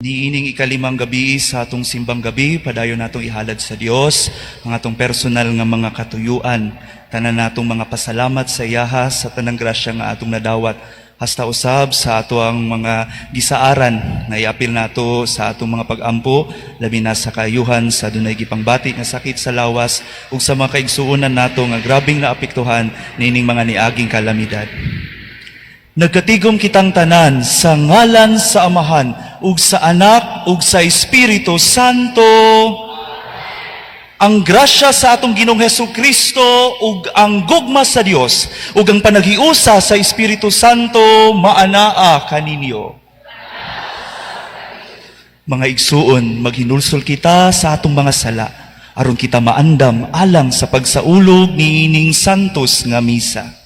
Niining ikalimang gabi sa atong simbang gabi, padayon natong ihalad sa Dios ang atong personal nga mga katuyuan. Tanan natong mga pasalamat sa iyaha sa tanang grasya nga atong nadawat. Hasta usab sa ato ang mga gisaaran na iapil nato sa atong mga pag-ampo, labi na sa kayuhan sa dunay gipangbati nga sakit sa lawas ug sa mga kaigsuonan nato nga grabing naapektuhan nining mga niaging kalamidad. Nagkatigom kitang tanan sa ngalan sa Amahan ug sa Anak ug sa Espiritu Santo. Ang grasya sa atong Ginoong Hesukristo ug ang gugma sa Dios ug ang panaghiusa sa Espiritu Santo maanaa kaninyo. Mga igsuon, maghinulsol kita sa atong mga sala aron kita maandam alang sa pagsaulog niining santos nga misa.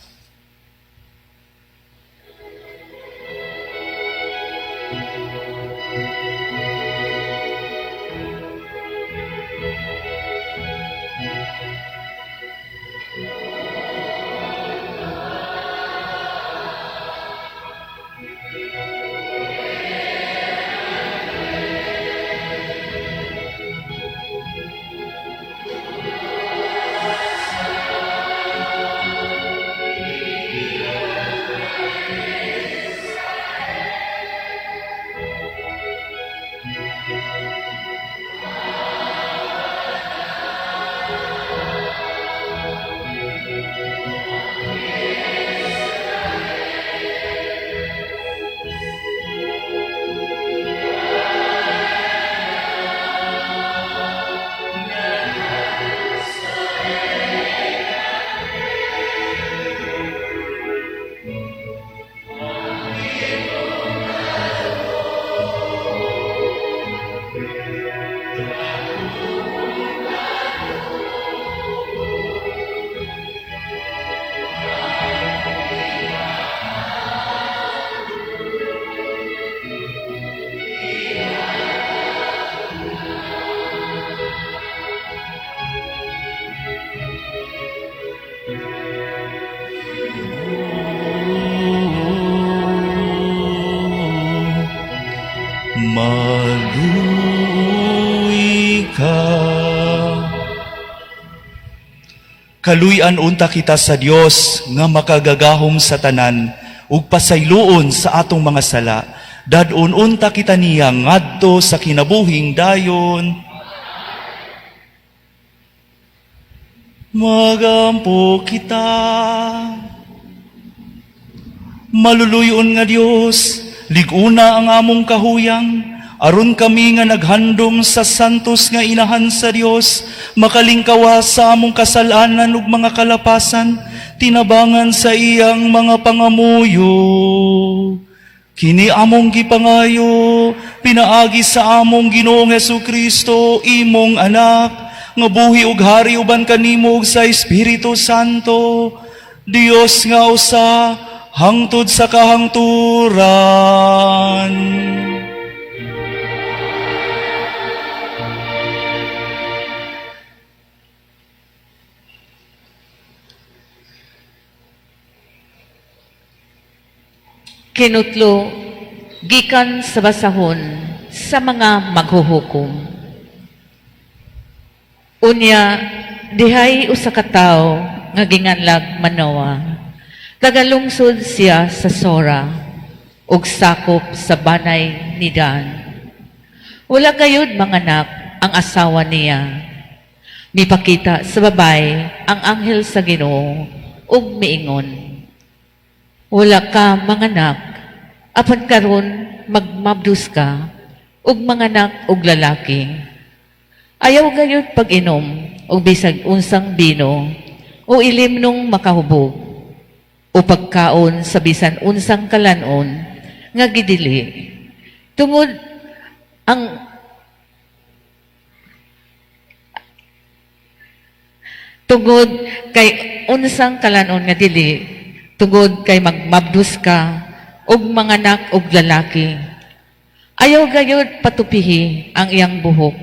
Maluy ka. Kaluyan unta kita sa Dios nga makagagahom sa tanan ug pasayloon sa atong mga sala. Dadun unta kita niya ngadto sa kinabuhing dayon. Magampo kita. Maluluyon nga Dios, liguna ang among kahuyang, aron kami nga naghandom sa santos nga inahan sa Dios, makalingkawa sa among kasalanan ug mga kalapasan, tinabangan sa iyang mga pangamuyo. Kini among gipangayo, pinaagi sa among Ginoong Hesukristo, imong anak, nga buhi ug hari uban kanimo ug sa Espiritu Santo, Dios nga usa, hangtod sa kahangturan. Kinutlo, gikan sa basahon sa mga maghuhukom. Unya, dihay usa ka tawo nga ginganlag Manoa. Tagalungsod siya sa Sora ug sakop sa banay ni Dan. Wala gayud manganak ang asawa niya. Mipakita sa babay ang anghel sa Ginoo ug miingon, wala ka manganak, apan karon magmabdus ka ug manganak og lalaki. Ayaw gayud pag-inom og bisag unsang bino o ilimnong makahubog o pagkaon sa bisan unsang kalanon nga gidili. Tungod kay unsang kalanon nga dili, tungod kay magmabdus ka og manganak og lalaki. Ayaw gayud patupihi ang iyang buhok,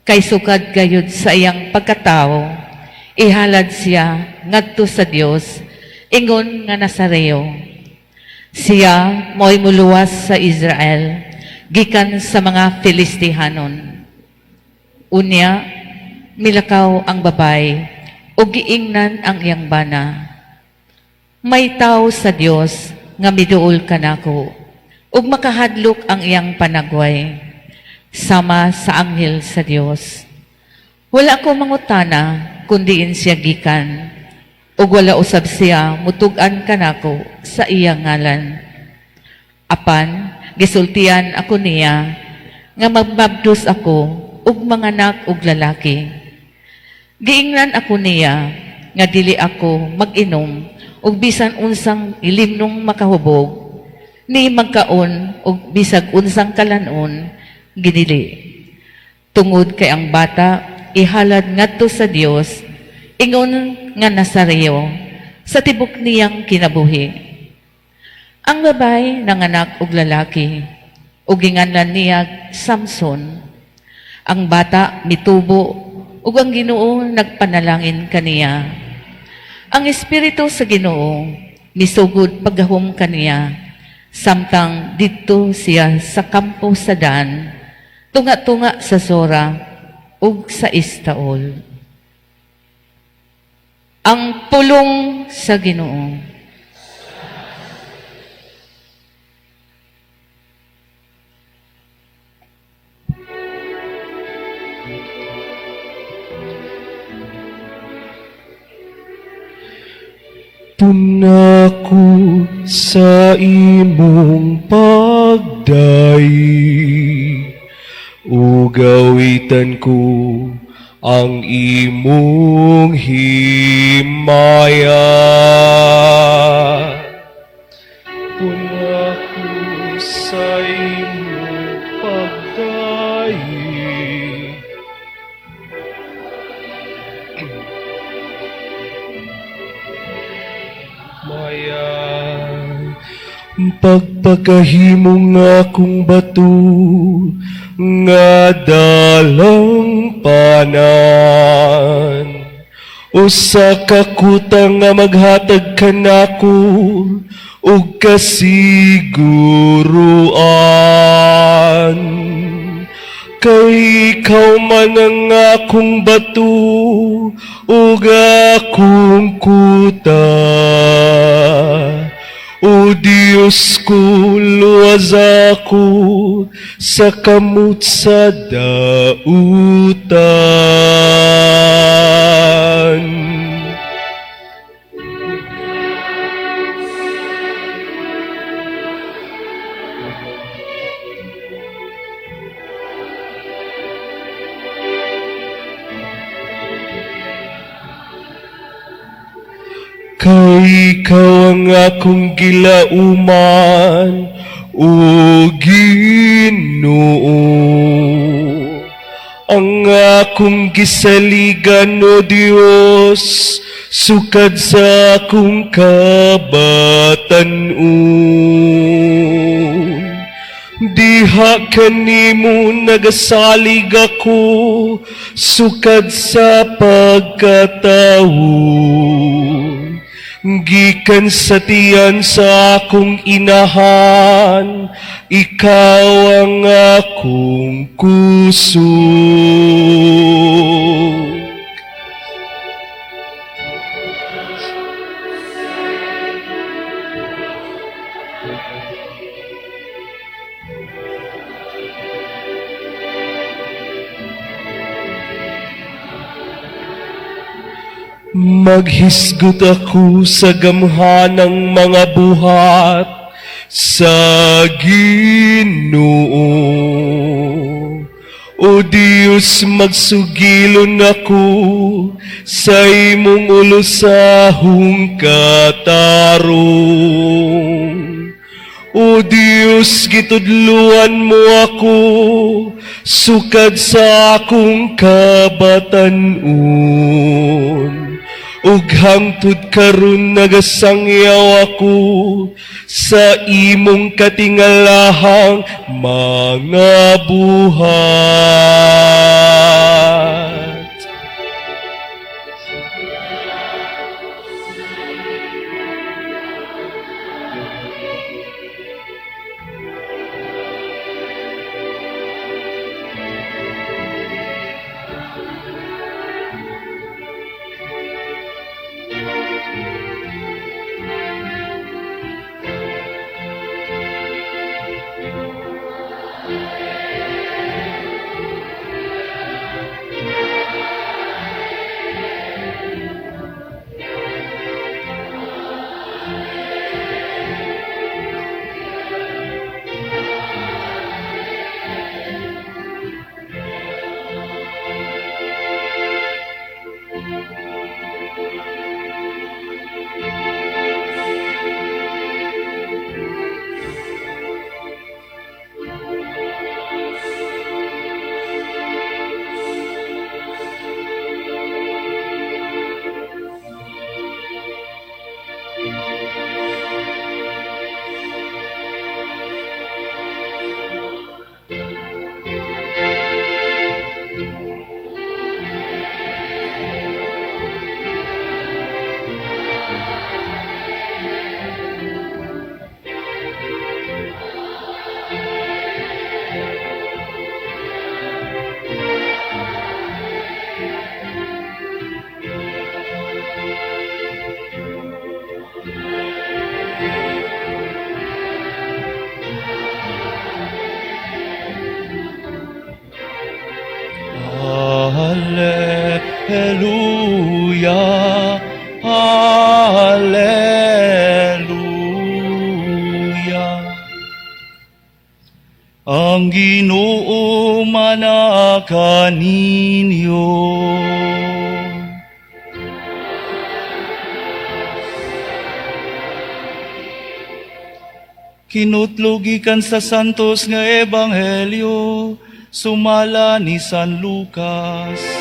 kay sukad gayud sa iyang pagkatao, ihalad siya ngadto sa Dios, ingon nga Nazareo. Siya mo'y muluwas sa Israel, gikan sa mga Filistihanon. Unya, milakaw ang babay, o giingnan ang iyang bana. May tao sa Dios nga miduol kanako, ug makahadlok ang iyang panagway, sama sa anghel sa Dios. Wala ko mangutana, kundiin siya gikan, ug wala usab siya mutugan kanako sa iyang ngalan. Apan, gisultian ako niya, nga magbabdos ako, ug manganak og lalaki. Giingnan ako niya, nga dili ako mag-inom, ug bisan unsang ilimnong makahubog, ni magkaon ug bisag unsang kalanon, ginili. Tungod kay ang bata, ihalad ngadto sa Dios, ingon nga Nazareo, sa tibok niyang kinabuhi. Ang babay nanganak og lalaki, ug ginganlan niya Samson. Ang bata mitubo, ug ang Ginoo nagpanalangin kaniya. Ang Espiritu sa Ginoo misugod paggahom kaniya, samtang didto siya sa kampo sa Dan, tunga-tunga sa Sora, ug sa Istaol. Ang pulong sa Ginoo. Tunako sa imong pagdayi, ugawitan ko ang imong himaya. Tunako sa imong pagdayi, pagpakahimo nga akong bato nga dalang panan, usa ka kutang nga maghatag kanako ug kasiguruan. Kay ikaw man ang akong bato ug akong kuta, o Diyos ko, luwas ako sa kamot sa dautan. Kay ikaw ang akong gilauman, o Ginoo. Ang akong gisaligan, o Dios, sukad sa akong kabatanon. Diha kanimo nagasalig ako, sukad sa pagkatawo. Gikan sa tiyan sa akong inahan, ikaw ang akong kusog. Maghisgot ako sa gamhanang mga buhat sa Ginoo. O Diyos, magsugilon ako sa imong ulusahong katarong. O Diyos, gitudluan mo ako sukad sa akong kabatanon. Ug hangtod karon nagasangyaw ako sa imong katingalahang mga buhat. Hallelujah, Hallelujah. Ang Ginoo manakaninyo. Kinutlugikan sa santos nga ebanghelyo, sumala ni San Lucas.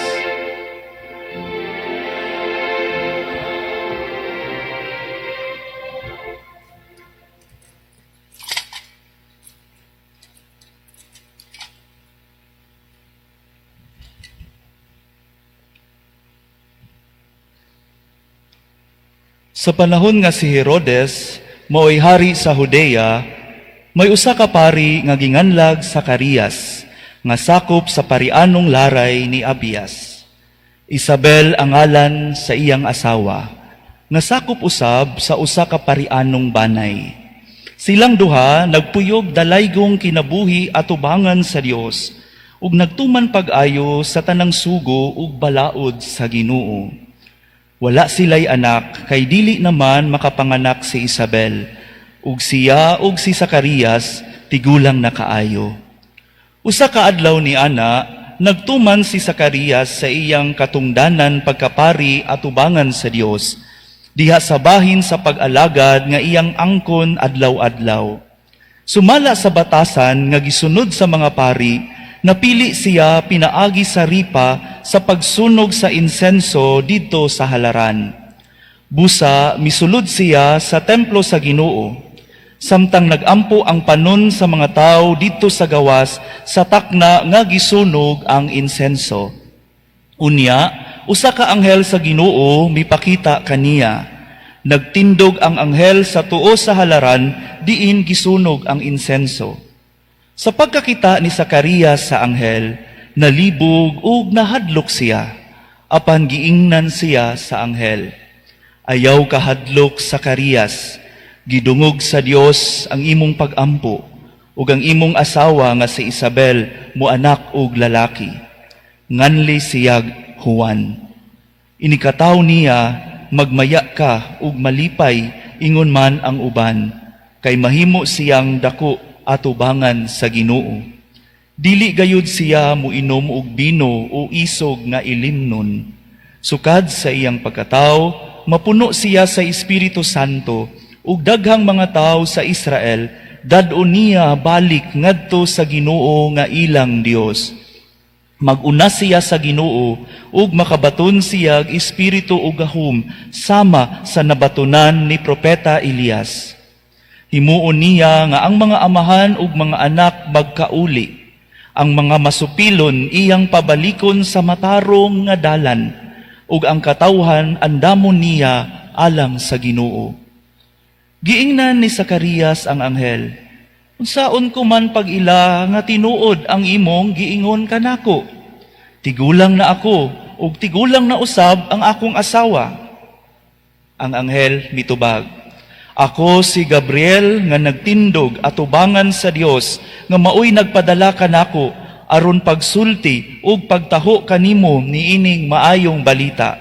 Sa panahon nga si Herodes maoy hari sa Judea, may usa ka pari nga ginganlag Zacarias, nga sakop sa parianong laray ni Abias. Isabel ang ngalan sa iyang asawa, nga sakop usab sa usa ka parianong banay. Silang duha nagpuyog dalaygong kinabuhi atubangan sa Dios, ug nagtuman pag-ayo sa tanang sugo ug balaod sa Ginoo. Wala sila'y anak, kay dili naman makapanganak si Isabel, ug siya ug si Zacarias tigulang na kaayo. Usa ka adlaw ni ana, nagtuman si Zacarias sa iyang katungdanan pagkapari atubangan sa Dios, diha sa bahin sa pag-alagad nga iyang angkon adlaw-adlaw. Sumala sa batasan nga gisunod sa mga pari, napili siya pinaagi sa ripa sa pagsunog sa insenso dito sa halaran. Busa, misulod siya sa templo sa Ginoo, samtang nagampo ang panon sa mga tao dito sa gawas sa takna nga gisunog ang insenso. Unya, usa ka anghel sa Ginoo mipakita kaniya. Nagtindog ang anghel sa tuo sa halaran diin gisunog ang insenso. Sa pagkakita ni Zacarias sa anghel, nalibog ug nahadlok siya, apan giingnan siya sa anghel. Ayaw kahadlok, Zacarias, gidungog sa Dios ang imong pag-ampo, ug ang imong asawa nga si Isabel moanak og lalaki. Nganli siyag Juan. Inikataw niya, magmaya ka ug malipay, ingon man ang uban, kay mahimo siyang dako atubangan sa Ginoo. Dili gayud siya muinom og bino o isog nga ilimnon. Sukad sa iyang pagkatao, mapuno siya sa Espiritu Santo, ug daghang mga tao sa Israel dad-on niya balik ngadto sa Ginoo nga ilang Dios. Mag-una siya sa Ginoo ug makabaton siya espiritu ug gahom sama sa nabatunan ni propeta Elias. Himuon niya nga ang mga amahan ug mga anak magkauli, ang mga masupilon iyang pabalikon sa matarong nga dalan, ug ang katawhan andamon niya alang sa Ginoo. Giingnan ni Zacarias ang anghel, unsaon ko man pag-ila nga tinuod ang imong giingon kanako? Tigulang na ako, ug tigulang na usab ang akong asawa. Ang anghel mitubag, ako si Gabriel nga nagtindog atubangan sa Dios nga maoy nagpadala kanako aron pagsulti ug pagtaho kanimo niining maayong balita.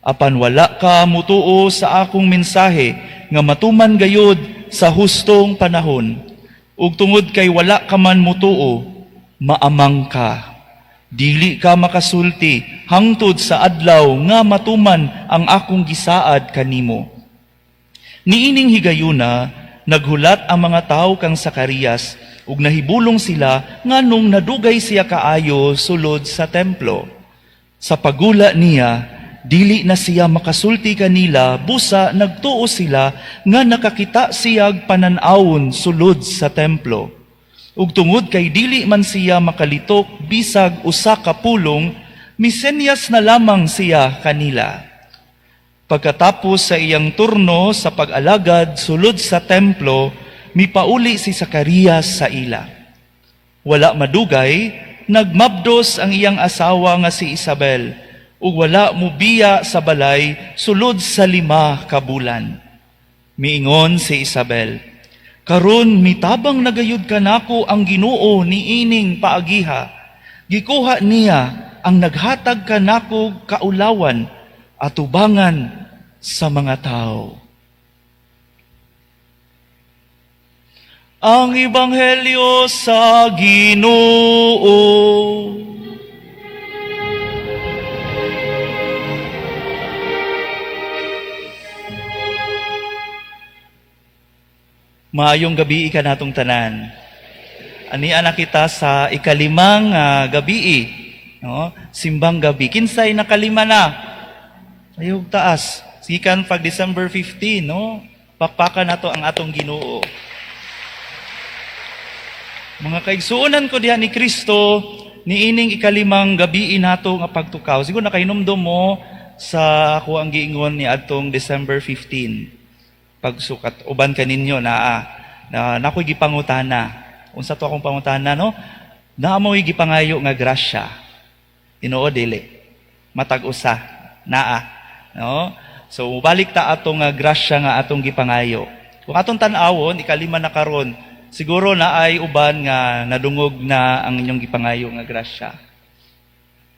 Apan wala ka mutuo sa akong mensahe nga matuman gayud sa hustong panahon. Ug tungod kay wala ka man mutuo, maamang ka. Dili ka makasulti hangtod sa adlaw nga matuman ang akong gisaad kanimo. Niining higayuna, naghulat ang mga tao kang Zacarias ug nahibulong sila nganong nadugay siya kaayo sulod sa templo. Sa pagula niya, dili na siya makasulti kanila, busa nagtuo sila nga nakakita siyag panan-awon sulod sa templo. Ug tungod kay dili man siya makalitok bisag usa ka pulong, misenyas na lamang siya kanila. Pagkatapos sa iyang turno sa pag-alagad sulod sa templo, mipauli si Zacarias sa ila. Wala madugay, nagmabdos ang iyang asawa nga si Isabel, ug wala mubiya sa balay sulod sa 5 ka bulan. Miingon si Isabel, karon mitabang nagayud kanako ang Ginoo niining paagiha. Gikuha niya ang naghatag kanako kaulawan at tubangan sa mga tao. Ang Ebanghelyo sa Ginoo. Maayong gabi ka natong tanan. Ani anak kita sa ikalimang gabi, no? Simbang gabi. Kinsay nakalima na. Ayog taas. Sikan pag December 15, no? Pakpakan nato ang atong Ginoo. Mga kaigsuonan ko diha ni Kristo, niining ikalimang gabi nato nga pagtukaw. Siguro nakainomdom mo sa ako ang giingon ni adtong December 15. Pagsukat uban kaninyo na nakoy gipangutana. Unsa to akong pangutana, no? Naamoy gipangayo nga grasya. Tinuod dili. Matag usa naa, no? So balik ta atong grasya nga atong gipangayo. Kung atong tan-awon ikalima na karon, siguro na ay uban nga nadungog na ang inyong gipangayo nga grasya.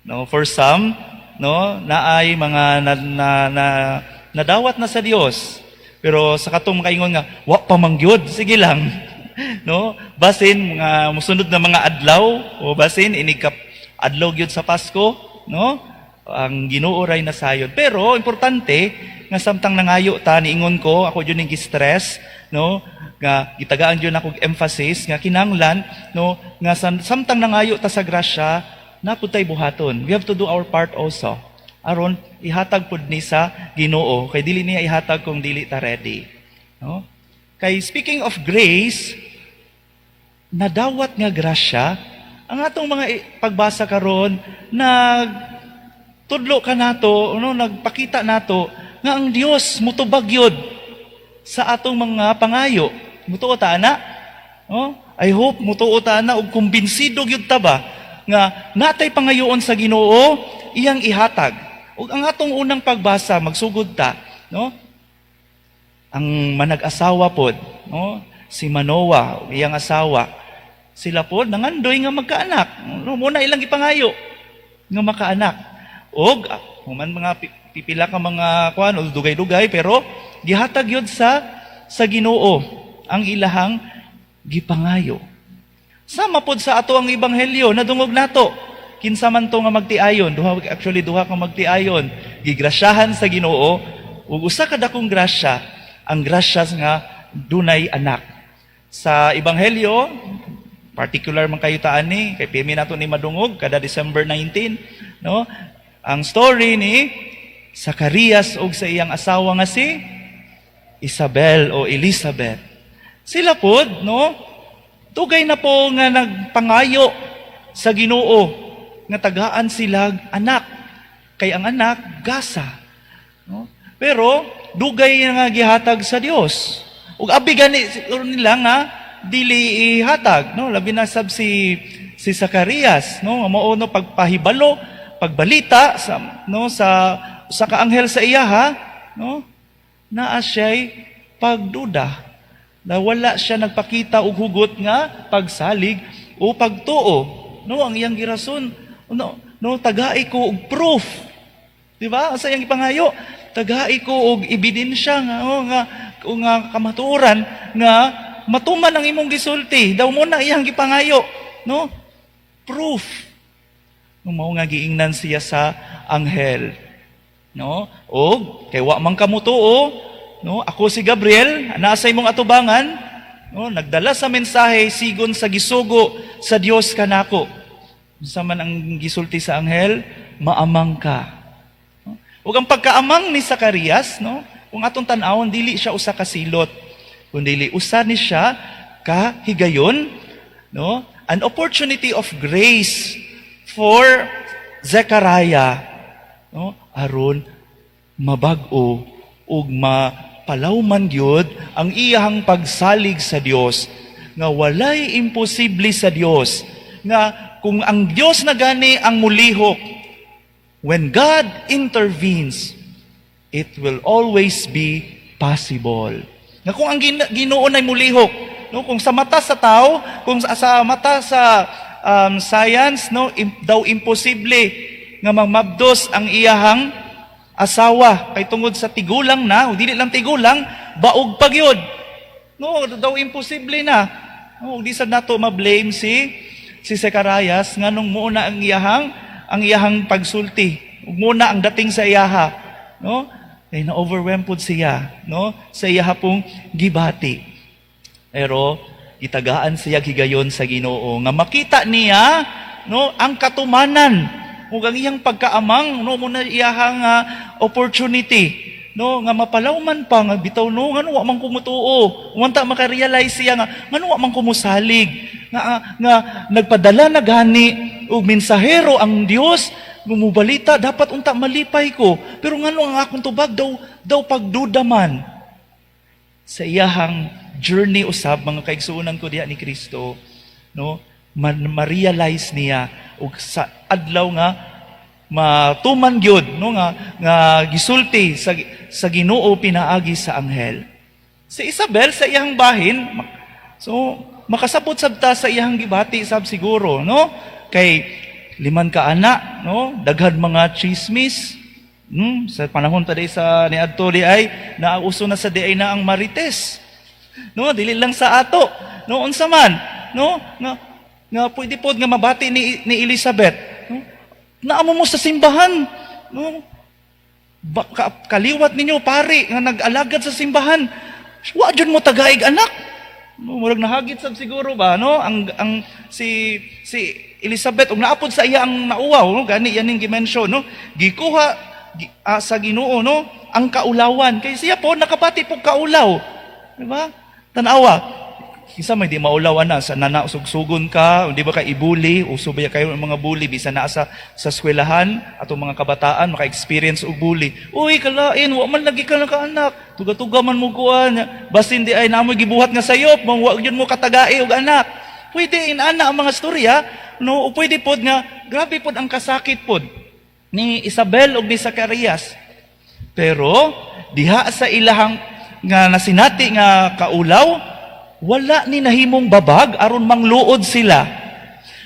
No, for some, no, naay mga nadawat na sa Dios. Pero sa katong makaingon nga, wa pa mangyod, sige lang. No? Basin mga musunod na mga adlaw o basin inikap adlaw gyud sa Pasko, no? Ang Ginoo ray nasayod. Pero importante nga samtang nangayo ta niingon ko, ako jud ning stress, no? Nga gitagaan jud ako emphasis nga kinahanglan, no, nga samtang nangayo ta sa grasya, napud tay buhaton. We have to do our part also. Aron ihatag pud ni sa Ginoo kay dili niya ihatag kung dili ta ready, no? Kay speaking of grace, nadawat nga grasya ang atong mga pagbasa karon, nagtudlo ka nato, no, nagpakita nato nga ang Dios mutubag yod sa atong mga pangayo. Mutuo ta ana, no? I hope mutuo ta ana ug kumbinsido gyud ta ba nga natay pangayoon sa Ginoo iyang ihatag. Ug ang atong unang pagbasa magsugod ta, no? Ang manag-asawa pod, no? Si Manoah, iyang asawa, sila pod nangandoy nga magkaanak. No, muna ilang ipangayo nga makaanak. Og human mga pipila ka mga kuan o dugay-dugay pero gihatag yun sa Ginoo ang ilahang gipangayo. Sama pod sa ato ang ebanghelyo nadungog nato. Kinsa man to nga magtiayon, duha ka magtiayon, gigrasyahan sa Ginoo ug usa ka dakong grasya, ang grasya nga dunay anak. Sa ebanghelyo, particular man kayo taan ni kay pimi nato ni madungog kada December 19, no? Ang story ni Zacarias ug sa iyang asawa nga si Isabel o Elizabeth. Sila pod, no? Tugay na po nga nagpangayo sa Ginoo nga tagaan sila anak. Kay ang anak gasa, no? Pero dugay nga gihatag sa Dios. Ug abigan nila nga dili ihatag, no? Labi na sab si Zacarias, no? Mao no pagpahibalo, pagbalita sa sa kaanghel sa iya ha, no? Naa siya'y pagduda. Na wala siya nagpakita og hugot nga pagsalig o pagtuo. No, ang iyang girason, no, tagai ko og proof. Di ba? Sa iyang ipangayo, tagai ko og ebidensya nga kamatuoran nga matuman ang imong gisulti. Daw mo na iyang gipangayo, no? Proof. No, mao nga giingnan siya sa anghel. No? Og kay wa man kamutuo, no? Ako si Gabriel, naa sa imong atubangan, no? Nagdala sa mensahe sigon sa gisugo sa Dios kanako. Unsa man ang gisulti sa anghel, maamang ka. No? Ug ang pagkaamang ni Zacarias, no? Kung atong tan-awon dili siya usa ka silot, kundi usa ni siya ka higayon, no? An opportunity of grace for Zechariah, no? Aron mabag-o ug mapalawman gyud ang iyang pagsalig sa Dios nga walay imposible sa Dios, nga kung ang Dios na gani ang mulihok, when God intervenes, it will always be possible. Nga kung ang Ginoo ay mulihok, no, kung sa mata sa tao, kung sa mata sa science, no, daw imposible nga mamabdos ang iyahang asawa kay tungod sa tigulang na, o dili lang tigulang, baog pagyod. No, daw imposible na. No, di sad nato ma-blame si Zacarias nganong muna ang iyahang pagsulti. Ug muna ang dating sa iyaha, no? Kay na-overwhelmed pud siya, no? Sa iyaha pong gibati. Pero itagaan siya higayon sa Ginoo nga makita niya, no, ang katumanan ug ang iyang pagkaamang, no, muna iyahang opportunity, no, nga mapalawman pa nga bitaw, no, ngano wa man kumutuo, wanta makarealize siya nga ngano wa man kumusalig, nga nagpadala na gani og mensahero ang Dios, gumubalita dapat unta malipay ko, pero ngano ang akong tubag daw pagduda man. Sa iyahang journey usab mga kaigsuonan ko diha ni Kristo, no, ma-realize niya ug sa adlaw nga matuman gyud, no, nga gisulti sa Ginoo pinaagi sa anghel. Si Isabel sa iyang bahin, so makasabot sabta sa iyang gibati sab siguro, no, kay 5 ka anak, no, daghan mga chismis. Sa panahon pa day sa niadto di ay nauso na sa di ay na ang marites. No, dili lang sa ato. No, unsa man, no, nga pwede pod nga mabati ni Elizabeth. No? Naamo mo sa simbahan, no? Kaliwat ninyo pari nga nag-alagad sa simbahan. Wa jud mo tagaig anak. No, murag nahagit sab siguro ba, no? Ang si Elizabeth ug naapod sa iya ang nauwaw, no? Gani yan ning gi-mention, no? Gikuha sa Ginoo, no, ang kaulawan kay siya po nakapati po kaulaw, di ba? Tanawa kisa may di maulawan na sa nanausugsugon ka, di ba, kay ibuli uso ba kayo ng mga bully bisan naa sa eskwelahan atong mga kabataan maka-experience og bully. Uy, kalain wa man lagi ka anak, tuga-tuga man mo kuan, basin di ay namoy gibuhat nga sayop, wa gyud mo katagai og anak. Pwede inana ang mga storya, no, o pwede pod nga grabe pod ang kasakit pod ni Isabel ug ni Zacarias. Pero diha sa ilahang nga nasinati nga kaulaw, wala ni nahimong babag aron mangluod sila.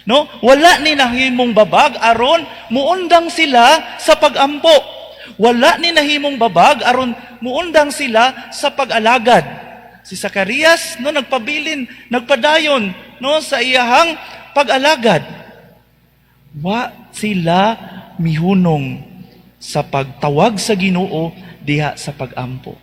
No? Wala ni nahimong babag aron muundang sila sa pagampo. Wala ni nahimong babag aron muundang sila sa pag-alagad. Si Zacarias no nagpadayon no sa iyahang pag-alagad. Wa sila mihunong sa pagtawag sa Ginoo diha sa pagampo.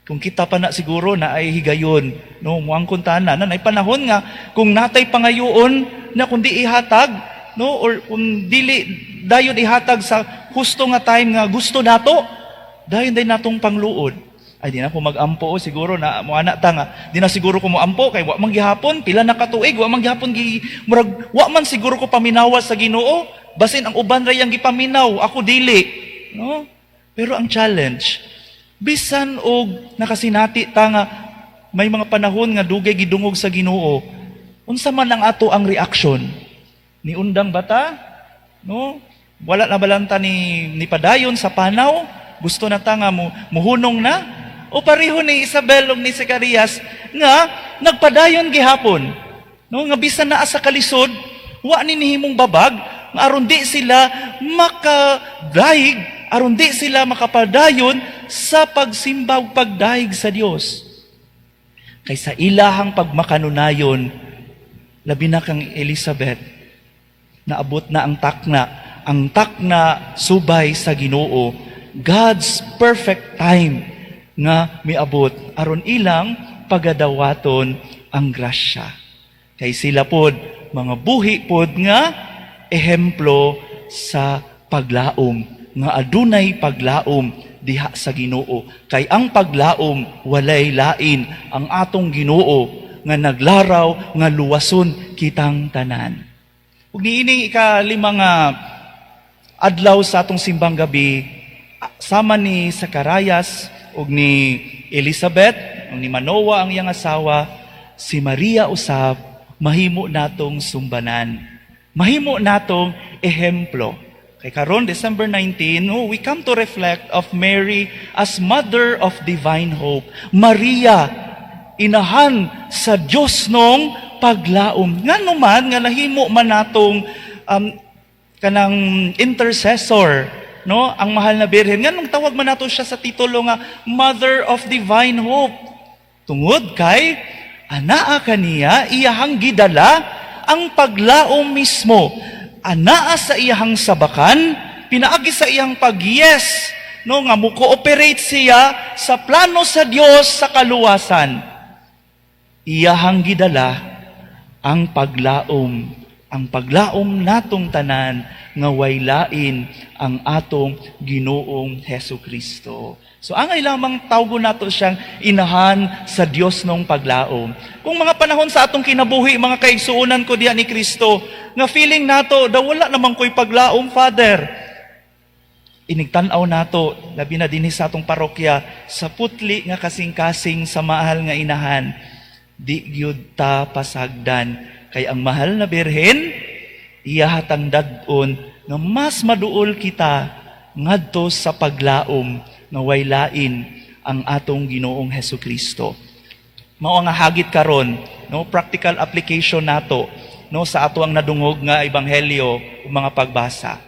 Kung kita pa na siguro na ay higayon, no, muang kuntana na ay panahon nga kung natay pangayoon na kundi ihatag, no, or kung dili dayon ihatag sa husto nga time nga gusto nato, dayon day natong pangluod. Ay di na ko magampo siguro na mo anak ta nga di na siguro ko moampo kay wa man gihapon pila na katuig wa man gihapon murag wa man siguro ko paminawas sa Ginoo. Basin ang uban ray ang gipaminaw, ako dili, no? Pero ang challenge, bisan og nakasinati ta nga may mga panahon nga dugay gidungog sa Ginoo, unsa man ang ato ang reaksyon? Ni undang bata, no? Wala na balanta ni padayon sa panaw, gusto na ta nga muhunong na, o pareho ni Isabel ug ni Zacarias nga nagpadayon gihapon, no? Nga bisan naa sa kalisod, wa ni nihimong babag aron di sila makadaig, aron di sila makapadayon sa pagsimba ug pagdaig sa Dios. Kay sa ilahang pagmakanunayon, labi na kang Elizabeth, naabot na ang takna subay sa Ginoo, God's perfect time nga miabot aron ilang pagadawaton ang grasya. Kay sila pod mga buhi pod nga ehemplo sa paglaom, nga adunay paglaom diha sa Ginoo. Kay ang paglaom walay lain ang atong Ginoo nga naglaraw nga luwason kitang tanan. Ug niining ika-5 nga adlaw sa atong simbang gabi, sama ni Zacarias ug ni Elizabeth, ug ni Manoa ang iyang asawa, si Maria usab mahimo natong sumbanan. Mahimo natong ehemplo. Kay karon December 19, we come to reflect of Mary as mother of divine hope. Maria, inahan sa Dios nung paglaom. Ngano man nga nahimo man natong kanang intercessor, no? Ang mahal na Birhen. Nganong tawag man nato siya sa titulo nga Mother of Divine Hope. Tungod kay anaa kaniya iyahang gidala ang paglaom mismo. Anaa sa iyahang sabakan, pinaagi sa iyang pag-yes, no, nga mo-cooperate siya sa plano sa Dios sa kaluwasan. Iyahang gidala ang paglaom natong tanan nga waylain ang atong Ginoong Hesu Kristo. So angay lamang tawgo nato siyang inahan sa Dios nung paglaom. Kung mga panahon sa atong kinabuhi, mga kaigsuonan ko diya ni Kristo, nga feeling nato, daw wala namang ko'y paglaom, Father. Inigtanaw nato, labi na dinhi sa atong parokya, sa putli nga kasing-kasing sa mahal nga inahan, di gyud ta pasagdan. Kay ang mahal na Birhen, iya hatang dadon nga mas maduol kita ngadto sa paglaom nga waylain ang atong Ginoong Hesu Kristo. Mao nga hagit karon, no, practical application nato, no, sa ato ang nadungog nga ebanghelyo ug mga pagbasa.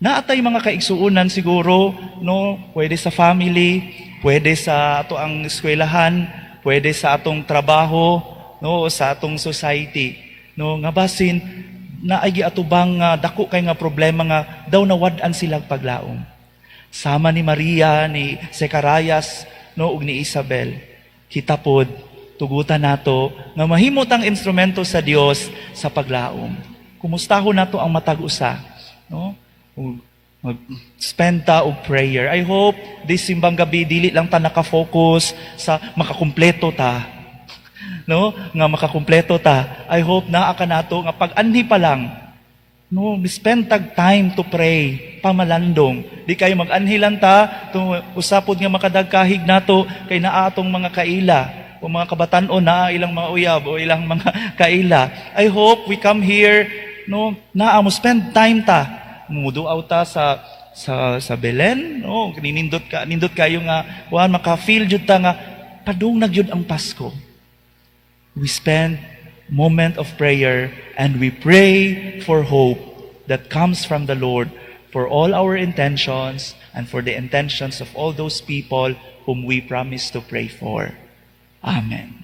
Naatay mga kaigsuonan siguro, no, pwede sa family, pwede sa ato ang eskwelahan, pwede sa atong trabaho, no, sa atong society, no, nga basin na ay giatubang dako kay nga problema nga daw nawad-an sila paglaom. Sama ni Maria, ni Zacarias, no, ug ni Isabel, kita pod tugutan nato nga mahimot ang instrumento sa Dios sa paglaom. Kumustahon nato ang matag usa, no? Mag-spend ta og prayer. I hope this simbang gabi dili lang ta naka-focus sa makakumpleto ta, no, nga makakumpleto ta. I hope naa ka nato nga pag-anhi pa lang, no, spend tag time to pray, pamalandong. Di kayo mag-anhilan ta, usapod nga makadagkahig nato kay naa atong mga kaila o mga kabatan-on na ilang mga uyab o ilang mga kaila. I hope we come here, no, naa mo spend time ta. Muduaw ta sa Belen, no, nindot kayo nga maka-feel jud ta nga padung na jud ang Pasko. We spend moment of prayer and we pray for hope that comes from the Lord for all our intentions and for the intentions of all those people whom we promise to pray for. Amen.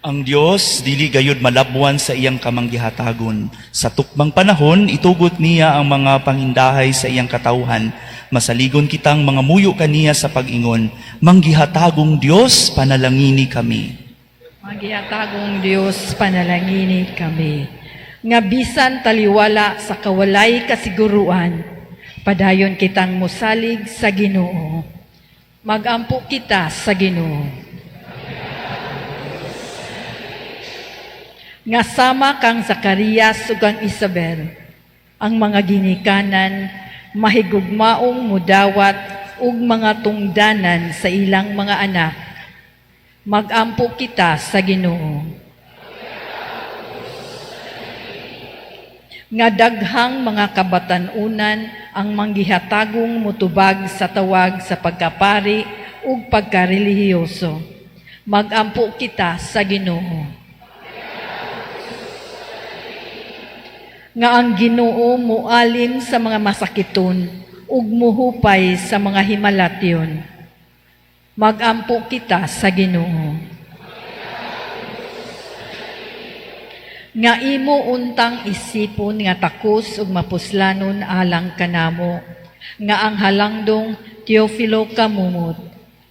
Ang Dios dili gayud malabwan sa iyang kamanggihatagon. Sa tukmang panahon, itugot niya ang mga pangindahay sa iyang katawhan. Masaligon kitang mga muyo kaniya sa pag-ingon. Manggihatagong Dios, panalangini kami. Manggihatagong Dios, panalangini kami. Nga bisan taliwala sa kawalay kasiguruan, padayon kitang musalig sa Ginoo. Magampo kita sa Ginoo. Nga sama kang Zacarias ug kang Isabel, ang mga ginikanan, mahigugmaong mudawat ug mga tungdanan sa ilang mga anak. Magampo kita sa Ginoo. Nga daghang mga kabatan-unan ang manggihatagong mutubag sa tawag sa pagkapari ug pagkarelihiyoso. Magampo kita sa Ginoo. Nga ang Ginoo mualim sa mga masakiton ug muhupay sa mga himalatyon. Magampo kita sa Ginoo. Nga imo untang isipon nga takos ug mapuslanon alang kanamo, nga ang halangdong Teofilo kamumot,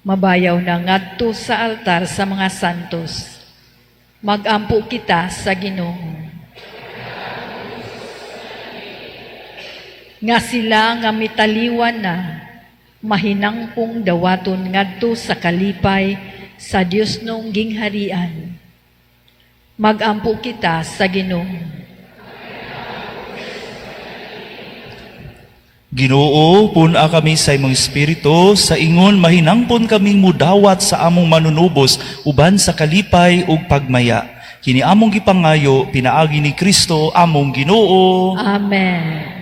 mabayaw na ngadto sa altar sa mga santos. Magampo kita sa Ginoo. Nga sila nga mitaliwan na, mahinangpong dawaton ngadto sa kalipay sa Dios nung gingharian. Magampo kita sa Ginoo. Ginoo, puna kami sa imong espiritu, sa ingon mahinangpon kaming mudawat sa among manunubos uban sa kalipay ug pagmaya. Kini among gipangayo pinaagi ni Kristo among Ginoo. Amen.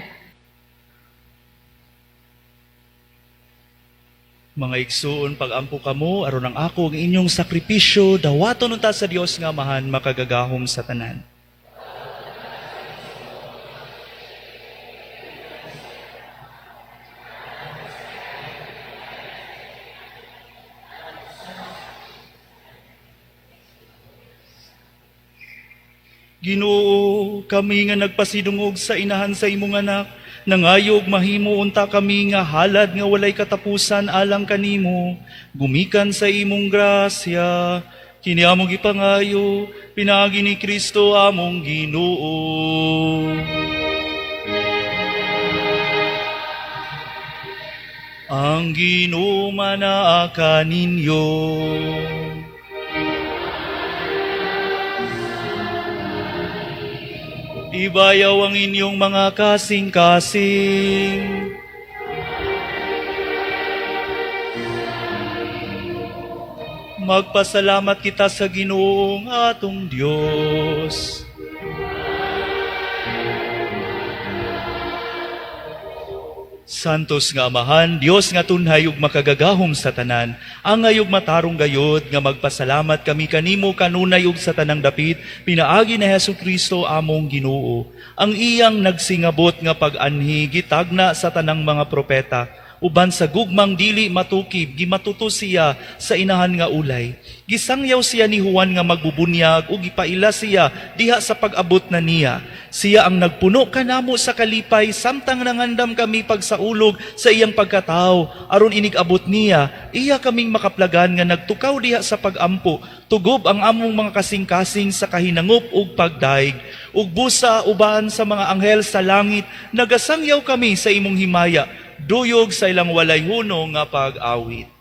Mga igsuon, pag-ampo kamo aron ang ako ang inyong sakripisyo dawaton unta sa Dios nga amahan makagagahom sa tanan. Ginoo, kami nga nagpasidungog sa inahan sa imong anak, nangayog mahimo unta kami nga halad nga walay katapusan alang kanimo, gumikan sa imong grasya. Kini among gipangayo, pinaagi ni Kristo among Ginoo. Ang Ginoo manaa ninyo. Ibayaw ang inyong mga kasing-kasing. Magpasalamat kita sa Ginoong atong Dios. Santos nga Amahan, Dios nga tunhay ug makagagahom sa tanan, ang ngayog matarong gayod nga magpasalamat kami kanimo kanunay ug sa tanang dapit, pinaagi ni Hesukristo among Ginoo. Ang iyang nagsingabot nga pag-anhi gitagna sa tanang mga propeta, uban sa gugmang dili matukib, gimatuto siya sa inahan nga ulay. Gisangyaw siya ni Juan nga magbubunyag ug gipaila siya diha sa pag-abot na niya. Siya ang nagpuno kanamo sa kalipay samtang nangandam kami pagsaulog sa iyang pagkatao. Aron inig-abot niya, iya kaming makaplagan nga nagtukaw diha sa pag-ampo. Tugob ang among mga kasing-kasing sa kahinangop ug pagdaig. Ug busa uban sa mga anghel sa langit, nagasangyaw kami sa imong himaya. Duyog sa ilang walay hunong nga pag-awit.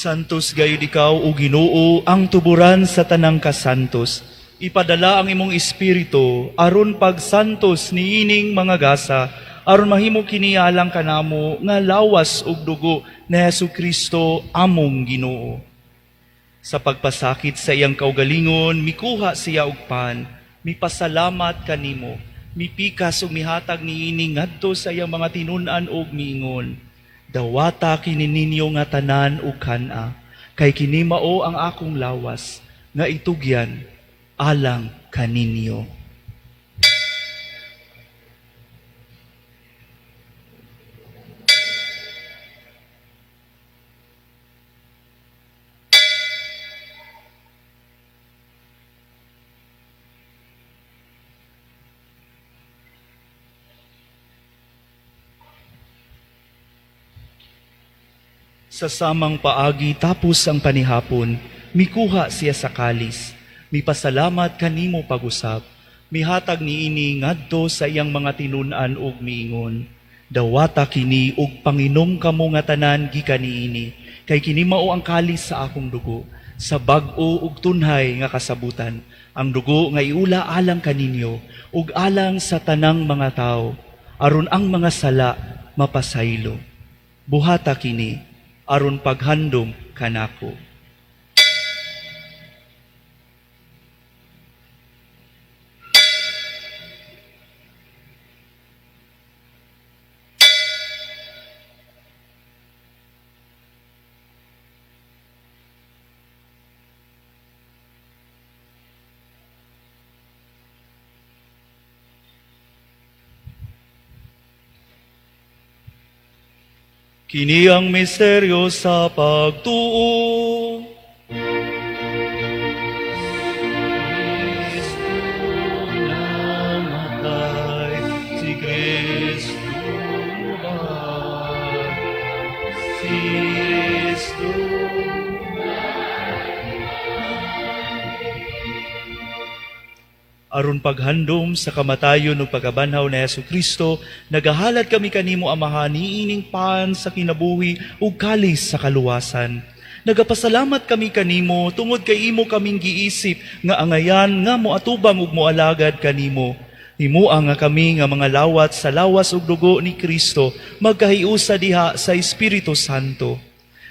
Santos gayud ikaw o Ginoo ang tuburan sa tanang kasantos. Ipadala ang imong espiritu aron pagsantos niining mga gasa aron mahimo kini alang kanamo nga lawas ug dugo ni Hesukristo among Ginoo. Sa pagpasakit sa iyang kaugalingon, mikuha siya og pan, mipasalamat kanimo, mipikas ug mihatag niini ngadto sa iyang mga tinun-an ug miingon. Dawata kini ninyo nga tanan ug kana, kay kini mao ang akong lawas, nga itugyan alang kaninyo. Sa samang paagi tapos ang panihapon, mikuha siya sa kalis. Mipasalamat kanimo pag-usap. Mihatag niini ngadto sa iyang mga tinun-an ug miingon. Dawata kini ug panginom kamo nga tanan gikan niini. Kay kini mao ang kalis sa akong dugo. Sa bag-o ug tunhay nga kasabutan. Ang dugo nga iula alang kaninyo ug alang sa tanang mga tao. Aron ang mga sala mapasaylo. Buhata kini aron paghandom kanako. Kini ang misteryo sa pagtuo. Kristo namatay, si Kristo namatay, si Kristo aron paghandom sa kamatayon ug pagkabanhaw ni Jesucristo, nagahalad kami kanimo Amahan niining paan sa kinabuhi ug kalis sa kaluwasan. Nagapasalamat kami kanimo tungod kay imo kaming giisip nga angayan nga moatubang ug moalagad kanimo. Himua nga kami nga mga lawat sa lawas ug dugo ni Kristo magkahiusa diha sa Espiritu Santo.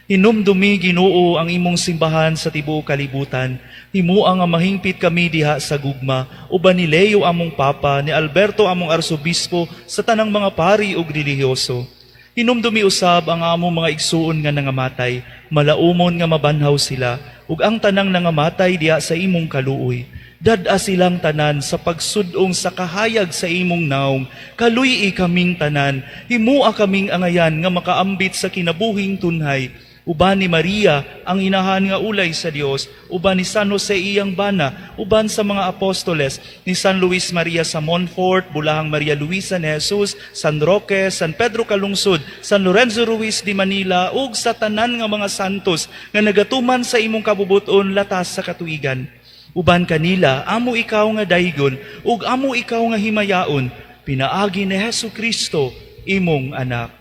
Hinumdumi Ginoo ang imong simbahan sa tibuok kalibutan. Himua nga mahingpit kami diha sa gugma, uban ni Leo among papa, ni Alberto among arsobispo, sa tanang mga pari ug relihiyoso. Hinumdumi usab ang among mga igsuon nga nangamatay, malaumon nga mabanhaw sila, ug ang tanang nangamatay diha sa imong kaluoy. Dad-a silang tanan sa pagsudong sa kahayag sa imong naong, kaluy-i kaming tanan, himua kaming angayan nga makaambit sa kinabuhing tunhay, uban ni Maria, ang inahan nga ulay sa Dios, uban ni San Jose iyang bana, uban sa mga apostoles, ni San Luis Maria sa Montfort, Bulahang Maria Luisa ni Jesus, San Roque, San Pedro Calungsod, San Lorenzo Ruiz de Manila, ug sa tanan nga mga santos nga nagatuman sa imong kabubuton latas sa katuigan. Uban kanila, amo ikaw nga daygon, ug amo ikaw nga himayaon, pinaagi ni Jesucristo, imong anak.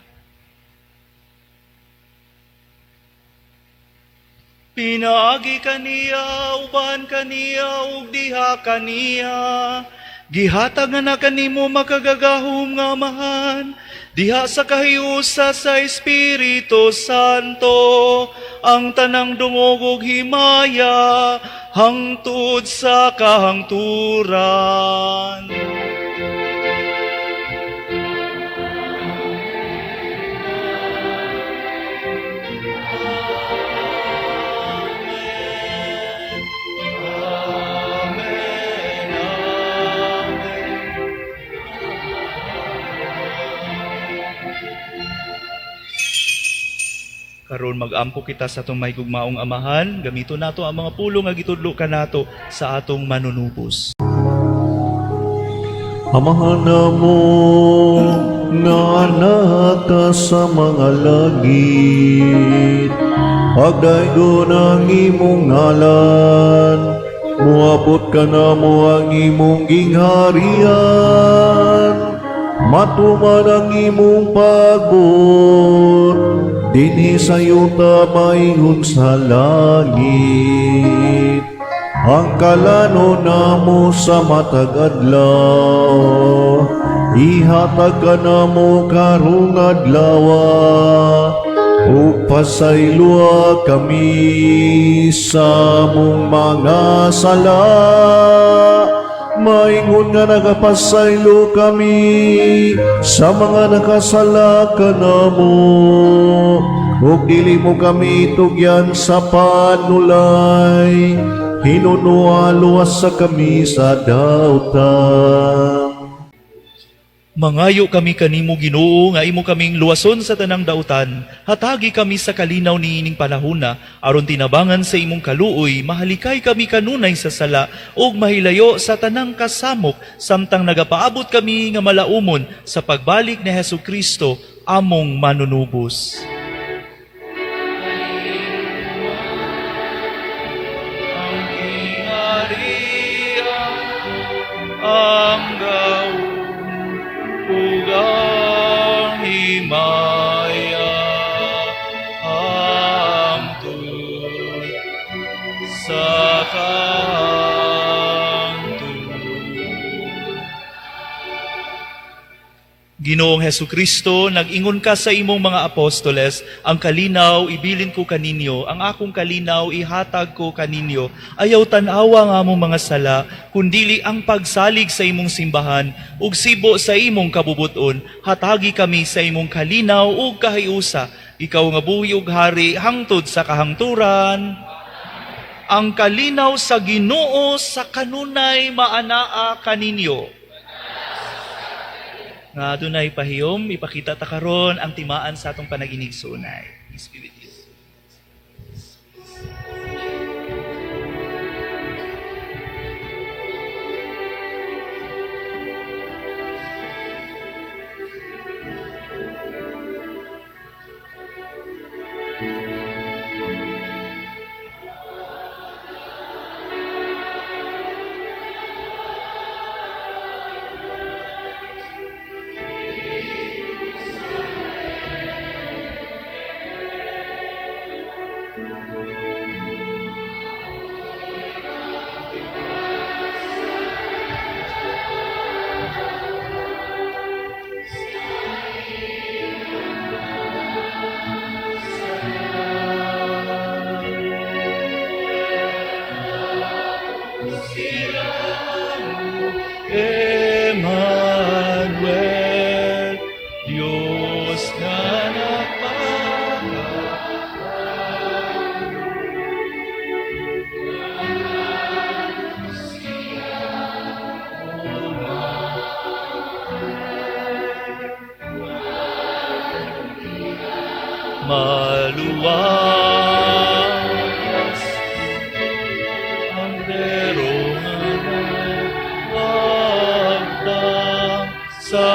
Pinaagi kaniya, uban kaniya, ug diha kaniya. Gihatag na kanimo makagagahom nga Amahan, diha sa kahiusa sa Espiritu Santo, ang tanang dungog ug himaya, hangtod sa kahangturan. Karon mag-ampo kita sa atong may gugmaong Amahan, gamito nato ang mga pulong nga gitudlo kanato sa atong manunubos. Amahan namo nga anak ka sa mga langit, pagdaygo ng imong ngalan, muabot ka namo ang imong gingharian, matuman ang imong pagbuot, dinhi sa yuta maingon sa langit. Ang kalano namo sa matag adlaw, ihatag ka namo karong adlawa, ug pasaylua kami sa mong mga sala. Maingon nga nagapasaylo kami sa mga nakasala kanamo, ug dili mo kami tugyan sa panulay, hinunua luwas sa kami sa dautan. Mangayo kami kanimo Ginoo nga imo kaming luwason sa tanang dautan. Hatagi kami sa kalinaw niining panahona aron tinabangan sa imong kaluoy, mahalikay kami kanunay sa sala ug mahilayo sa tanang kasamok samtang nagapaabot kami nga malaumon sa pagbalik ni Jesucristo among manunubos. ang gaon ug ang himaya hangtod sa Ginoong Hesu Kristo, nag-ingon ka sa imong mga apostoles, ang kalinaw ibilin ko kaninyo, ang akong kalinaw ihatag ko kaninyo. Ayaw tanawa nga among mga sala, kundili ang pagsalig sa imong simbahan, ug sibo sa imong kabubuton, hatagi kami sa imong kalinaw ug kahiusa. Ikaw nga buhi ug hari hangtod sa kahangturan. Ang kalinaw sa Ginoo sa kanunay maanaa kaninyo. Nga dunay pahiyom, ipakita ta karon ang timaan sa atong panaginig sunay. Peace be with you. Emmanuel, Diyos na maluwas ang derong wagdang sa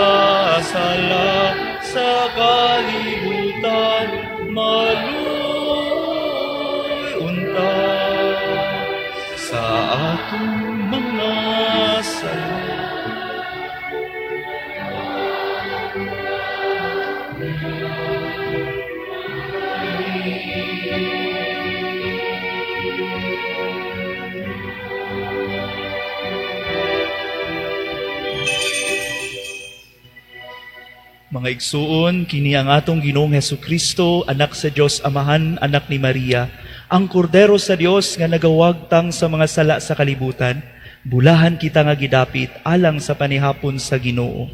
sala sa kalibutan maluy unta sa atong mga sala. Mga igsuon, kini ang atong Ginoong Hesu Kristo, anak sa Dios Amahan, anak ni Maria, ang kordero sa Dios nga nagawagtang sa mga sala sa kalibutan, bulahan kita nga gidapit alang sa panihapon sa Ginoo.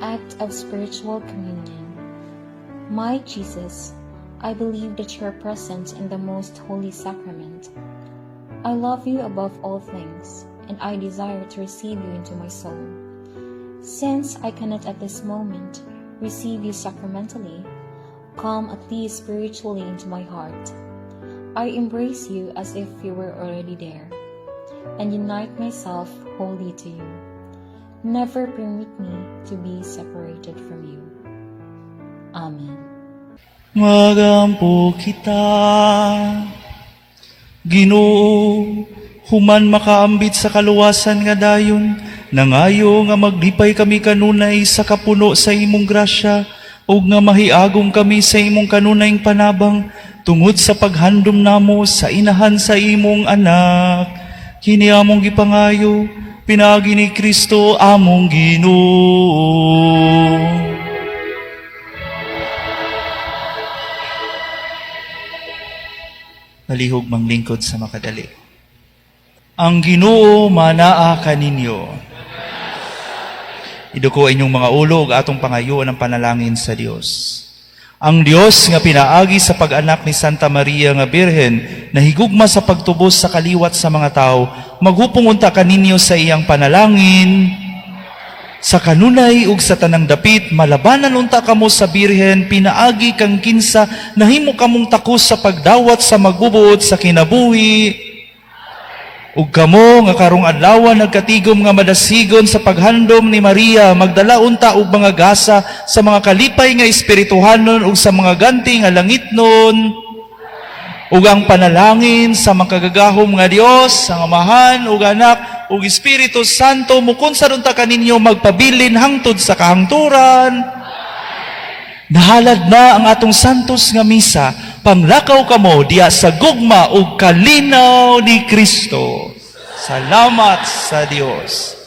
Act of Spiritual Communion. My Jesus, I believe that you are present in the most holy sacrament. I love you above all things, and I desire to receive you into my soul. Since I cannot at this moment receive you sacramentally, come at least spiritually into my heart. I embrace you as if you were already there, and unite myself wholly to you. Never permit me to be separated from you. Amen. Magampo kita, Ginoo, human makaambit sa kaluwasan nga dayon, nangayo nga maglipay kami kanunay sa kapuno sa imong grasya, ug nga mahiagom kami sa imong kanunayng panabang, tungod sa paghandom namo sa inahan sa imong anak. Kini among gipangayo, pinagi ni Kristo among Ginoo. Palihog manglingkod sa makadali. Ang Ginoo manaa kaninyo. Iduko inyong mga ulo ug atong pangayoon ang panalangin sa Dios. Ang Dios nga pinaagi sa pag-anak ni Santa Maria nga Birhen, na higugma sa pagtubos sa kaliwat sa mga tao, maghupong unta kaninyo sa iyang panalangin. Sa kanunay ug sa tanang dapit, malabanan unta kamo sa Birhen, pinaagi kang kinsa, nahimo kamong takos sa pagdawat sa magbubuot sa kinabuhi. Ug kamo nga karong adlaw nagkatigom nga madasigon sa paghandom ni Maria, magdala unta og mga gasa sa mga kalipay nga espirituhanon ug sa mga ganti nga langitnon. Ug ang panalangin sa makagagahom nga Dios, ang Amahan ug Anak ug Espiritu Santo mukunsad unta kaninyo magpabilin hangtod sa kahangturan. Nahalad na ang atong santos nga misa, panglakaw kamo diya sa gugma ug kalinaw ni Kristo. Salamat sa Dios.